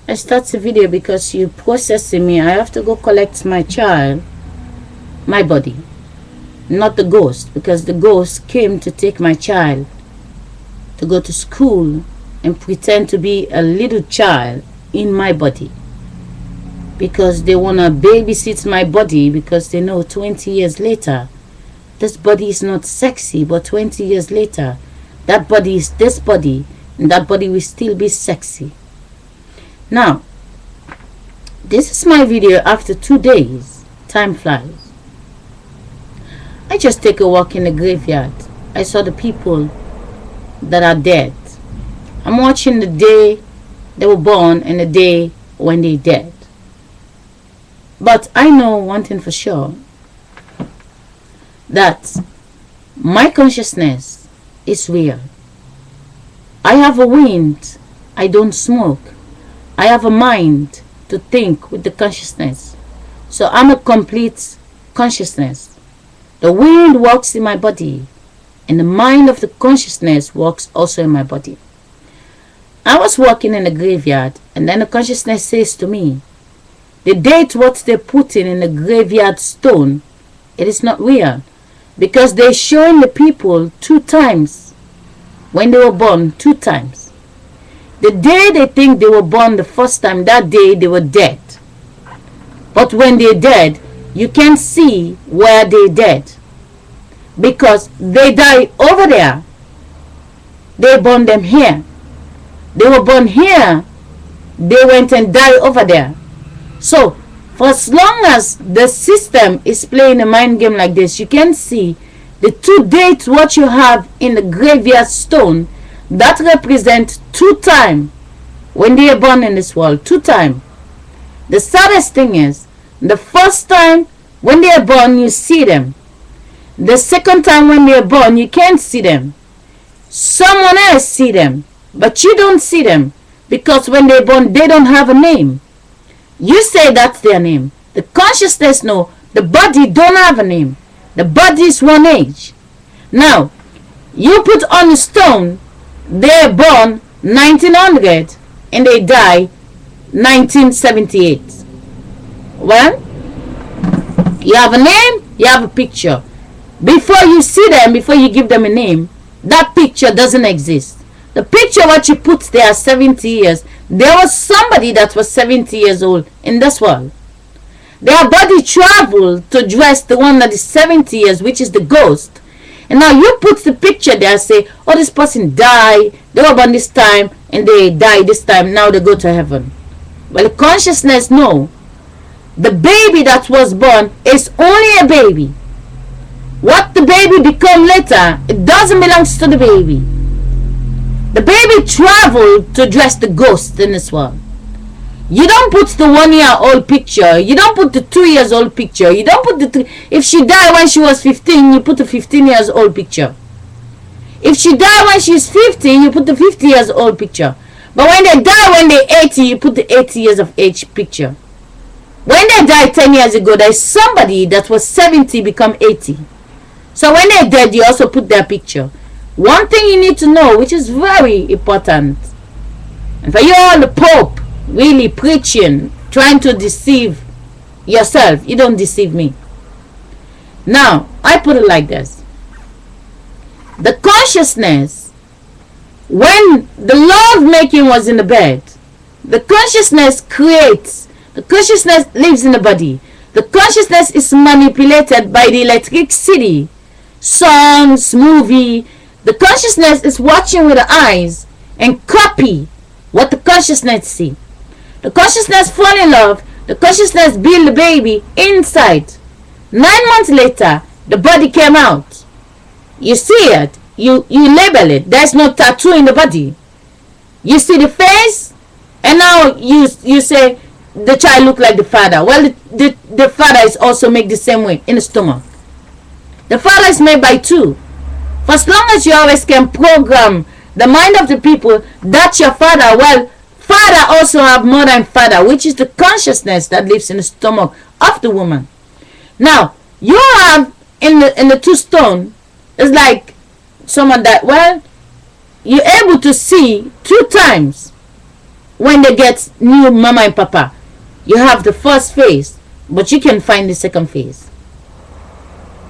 I start the video because you processing me. I have to go collect my child, my body, not the ghost, because the ghost came to take my child to go to school and pretend to be a little child in my body, because they want to babysit my body, because they know 20 years later this body is not sexy, but 20 years later that body is this body, and that body will still be sexy. Now, this is my video after 2 days. Time flies. I just take a walk in the graveyard. I saw the people that are dead. I'm watching the day they were born and the day when they dead. But I know one thing for sure, that my consciousness is real. I have a wind. I don't smoke. I have a mind to think with the consciousness. So I'm a complete consciousness. The wind walks in my body, and the mind of the consciousness walks also in my body. I was walking in the graveyard, and then the consciousness says to me, the date what they put in the graveyard stone, it is not real, because they're showing the people 2 times when they were born, 2 times. The day they think they were born the first time, that day they were dead. But when they're dead, you can't see where they're dead, because they die over there. They born them here. They were born here. They went and died over there. So, for as long as the system is playing a mind game like this, you can see the 2 dates what you have in the graveyard stone that represent 2 times when they are born in this world. 2 times. The saddest thing is, the first time when they are born, you see them. The second time when they are born, you can't see them. Someone else see them, but you don't see them, because when they're born, they don't have a name. You say that's their name. The consciousness know the body don't have a name. The body is one age. Now, you put on the stone, they're born 1900 and they die 1978. Well, you have a name, you have a picture. Before you see them, before you give them a name, that picture doesn't exist. The picture what you put there 70 years, there was somebody that was 70 years old in this world. Their body traveled to dress the one that is 70 years, which is the ghost. And now you put the picture there and say, oh, this person died, they were born this time, and they died this time, now they go to heaven. Well, the consciousness know the baby that was born is only a baby. What the baby become later, it doesn't belong to the baby. The baby traveled to dress the ghost in this world. You don't put the 1-year-old picture. You don't put the 2-year-old picture. You don't put the if she died when she was 15, you put the 15-year-old picture. If she died when she's 50, you put the 50-year-old picture. But when they die when they're 80, you put the 80 years of age picture. When they died 10 years ago, there's somebody that was 70 become 80. So when they're dead, you also put their picture. One thing you need to know, which is very important, and for you all the Pope really preaching, trying to deceive yourself, you don't deceive me. Now, I put it like this. The consciousness, when the love making was in the bed, the consciousness creates, the consciousness lives in the body. The consciousness is manipulated by the electricity, songs, movie. The consciousness is watching with the eyes and copy what the consciousness see. The consciousness fall in love. The consciousness build the baby inside. 9 months later, the body came out. You see it. You label it. There's no tattoo in the body. You see the face, and now you say the child look like the father. Well, the father is also made the same way in the stomach. The father is made by 2. For as long as you always can program the mind of the people, that's your father. Well, father also have more than father, which is the consciousness that lives in the stomach of the woman. Now, you have in the 2 stone, it's like someone that, well, you're able to see 2 times when they get new mama and papa, you have the first phase, but you can find the second phase.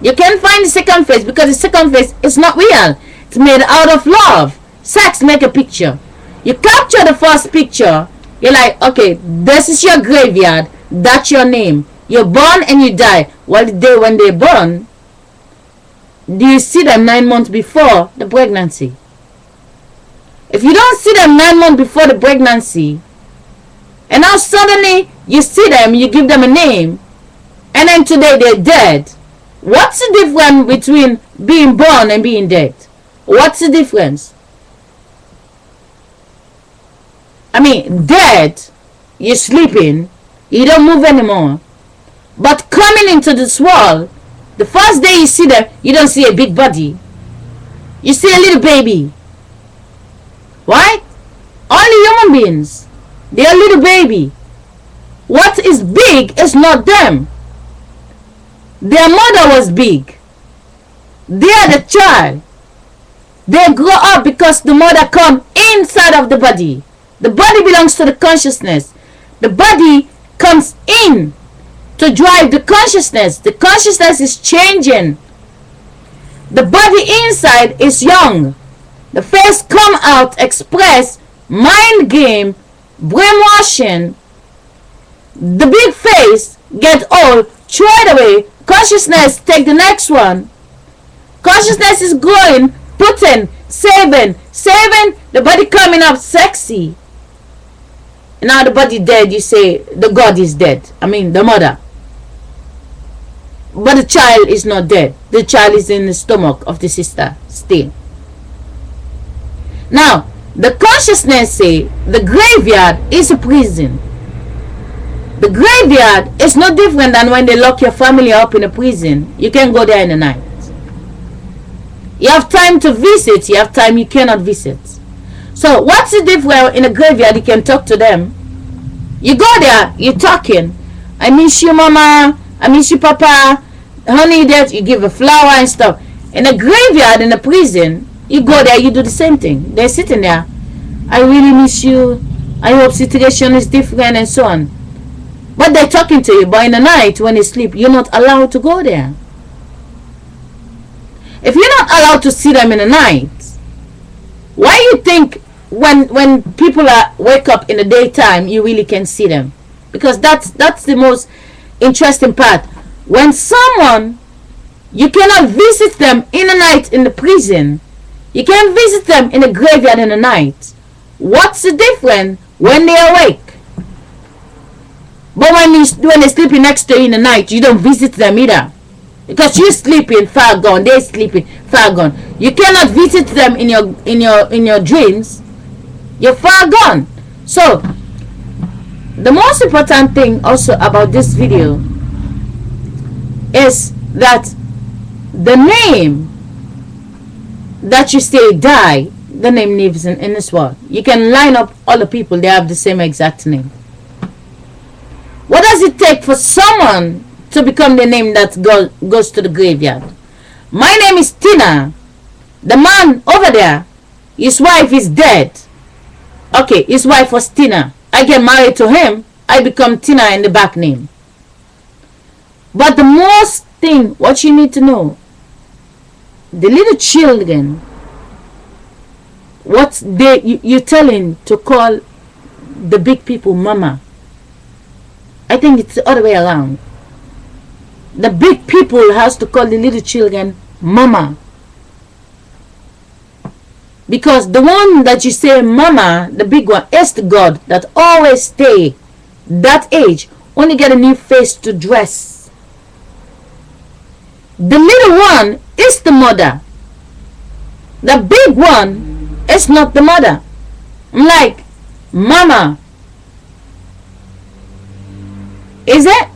You can find the second phase because the second phase is not real. It's made out of love. Sex make a picture. You capture the first picture, you're like, okay, this is your graveyard, that's your name. You're born and you die. Well, the day when they're born, do you see them 9 months before the pregnancy? If you don't see them 9 months before the pregnancy, and now suddenly you see them, you give them a name, and then today they're dead, what's the difference between being born and being dead? What's the difference? I mean, dead, you're sleeping, you don't move anymore. But coming into this world, the first day you see them, you don't see a big body. You see a little baby. Right? Only human beings. They're a little baby. What is big is not them. Their mother was big. They are the child. They grow up because the mother comes inside of the body. The body belongs to the consciousness. The body comes in to drive the consciousness. The consciousness is changing. The body inside is young. The face come out, express, mind game, brainwashing. The big face get old, throw it away. Consciousness take the next one. Consciousness is growing, putting, saving. The body coming up sexy. Now the body dead, you say the God is dead. I mean the mother. But the child is not dead. The child is in the stomach of the sister still. Now, the consciousness say the graveyard is a prison. The graveyard is no different than when they lock your family up in a prison. You can go there in the night. You have time to visit. You have time you cannot visit. So what's the difference in a graveyard? You can talk to them. You go there, you're talking. I miss you, mama. I miss you, papa. Honey, that you give a flower and stuff. In a graveyard, in a prison, you go there, you do the same thing. They're sitting there. I really miss you. I hope situation is different and so on. But they're talking to you. But in the night, when you sleep, you're not allowed to go there. If you're not allowed to see them in the night, why you think when people wake up in the daytime, you really can see them? Because that's the most interesting part. When someone, you cannot visit them in the night in the prison, you can visit them in the graveyard in the night. What's the difference when they awake? But when they're sleeping next to you in the night, you don't visit them either. Because you're sleeping far gone, they're sleeping far gone. You cannot visit them in your dreams. You're far gone. So the most important thing also about this video is that the name that you say die, the name lives in this world. You can line up all the people, they have the same exact name. What does it take for someone to become the name that goes to the graveyard? My name is Tina. The man over there, his wife is dead. Okay, his wife was Tina. I get married to him, I become Tina in the back name. But the most thing, what you need to know, the little children, what you're telling to call the big people mama. I think it's the other way around. The big people has to call the little children mama. Because the one that you say mama, the big one, is the God that always stay that age, only get a new face to dress. The little one is the mother. The big one is not the mother. I'm like, mama. Is it?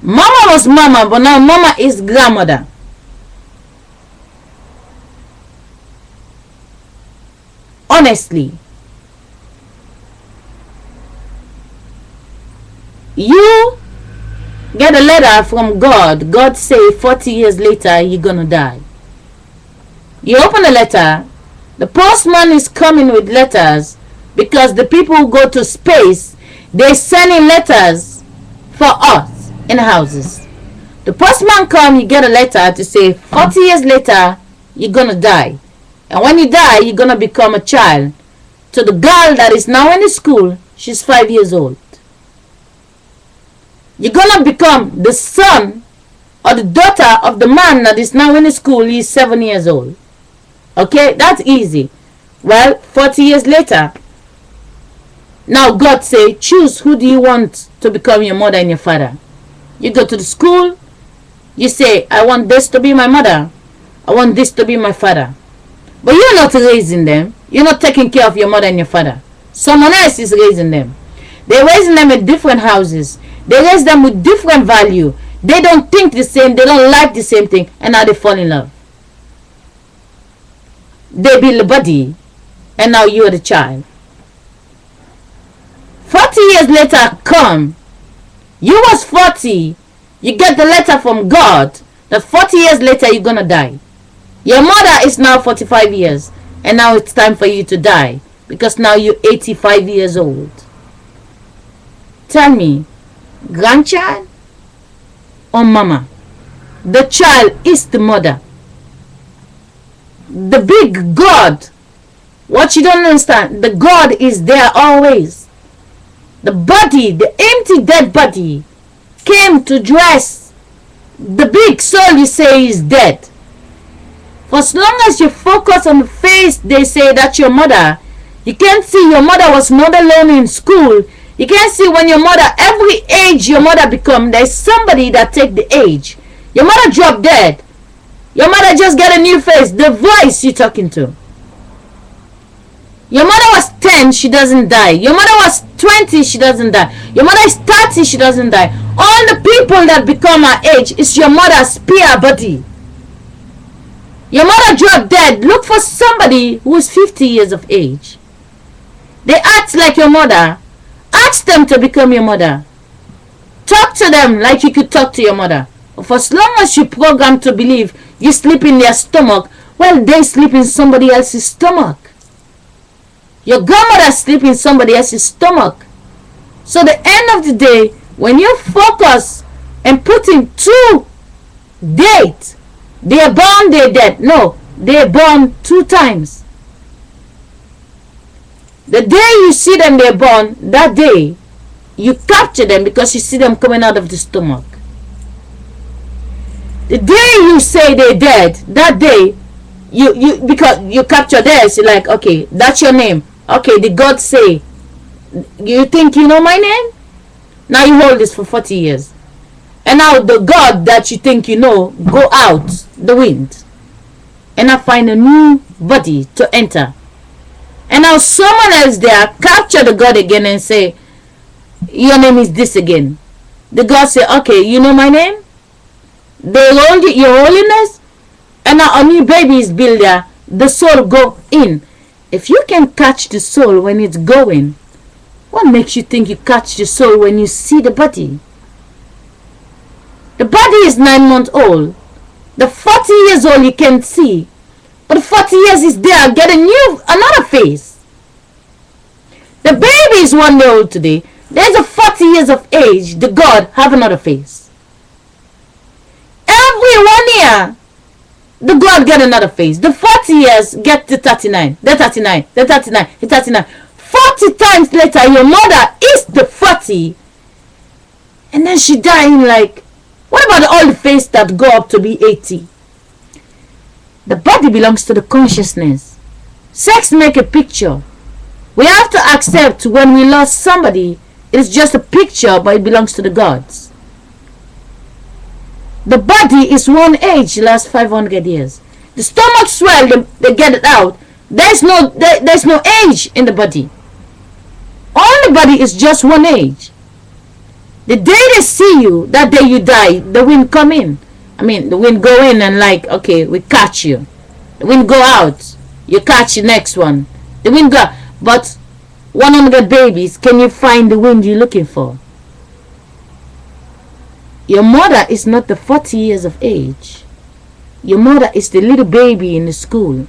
Mama was mama, but now mama is grandmother. Honestly, you get a letter from God. God say 40 years later you're gonna die. You open the letter, the postman is coming with letters. Because the people who go to space, they send in letters for us in houses. The postman come, you get a letter to say 40 years later you're gonna die, and when you die you're gonna become a child to the girl that is now in the school. She's 5 years old. You're gonna become the son or the daughter of the man that is now in the school. He's 7 years old. Okay, that's easy. Well, 40 years later, now God say, choose who do you want to become your mother and your father. You go to the school, you say, I want this to be my mother, I want this to be my father. But you're not raising them. You're not taking care of your mother and your father. Someone else is raising them. They're raising them in different houses. They raise them with different value. They don't think the same. They don't like the same thing. And now they fall in love. They build a body. And now you're the child. 40 years later come. You was 40. You get the letter from God that 40 years later you're going to die. Your mother is now 45 years. And now it's time for you to die. Because now you're 85 years old. Tell me, grandchild or mama? The child is the mother. The big God. What you don't understand, the God is there always. The body, the empty dead body, came to dress the big soul you say is dead. For as long as you focus on the face, they say that's your mother. You can't see your mother was mother alone in school. You can't see when your mother, every age your mother become, there's somebody that take the age. Your mother dropped dead. Your mother just got a new face. The voice you're talking to. Your mother was 10, she doesn't die. Your mother was 20, she doesn't die. Your mother is 30, she doesn't die. All the people that become her age is your mother's spear body. Your mother dropped dead. Look for somebody who is 50 years of age. They act like your mother. Ask them to become your mother. Talk to them like you could talk to your mother. For as long as you program to believe you sleep in their stomach, well, they sleep in somebody else's stomach. Your grandmother sleep in somebody else's stomach. So the end of the day, when you focus and put in two dates, they are born, they're dead. No, they are born 2 times. The day you see them, they're born, that day, you capture them because you see them coming out of the stomach. The day you say they're dead, that day, because you capture theirs, you're like, okay, that's your name. Okay, did God say, you think you know my name? Now you hold this for 40 years. And now the God that you think you know, go out the wind. And I find a new body to enter. And now someone else there capture the God again and say, your name is this again. The God say, okay, you know my name? They hold it, your holiness. And now a new baby is built there. The soul go in. If you can catch the soul when it's going, what makes you think you catch the soul when you see the body? The body is 9 months old. The 40 years old you can see. But 40 years is there, get another face. The baby is 1 year old today. There's a 40 years of age, the God have another face. Every 1 year, the God get another face. The 40 years get the 39, the 39, the 39, the 39. 40 times later, your mother is the 40. And then she dying like, what about all the face that go up to be 80? The body belongs to the consciousness. Sex make a picture. We have to accept when we lost somebody, it's just a picture, but it belongs to the gods. The body is one age, last 500 years. The stomach swell, they get it out. There's no age in the body. All the body is just one age. The day they see you, that day you die, the wind come in. I mean, the wind go in and like, okay, we catch you. The wind go out, you catch the next one. The wind go out. But 100 babies, can you find the wind you're looking for? Your mother is not the 40 years of age. Your mother is the little baby in the school.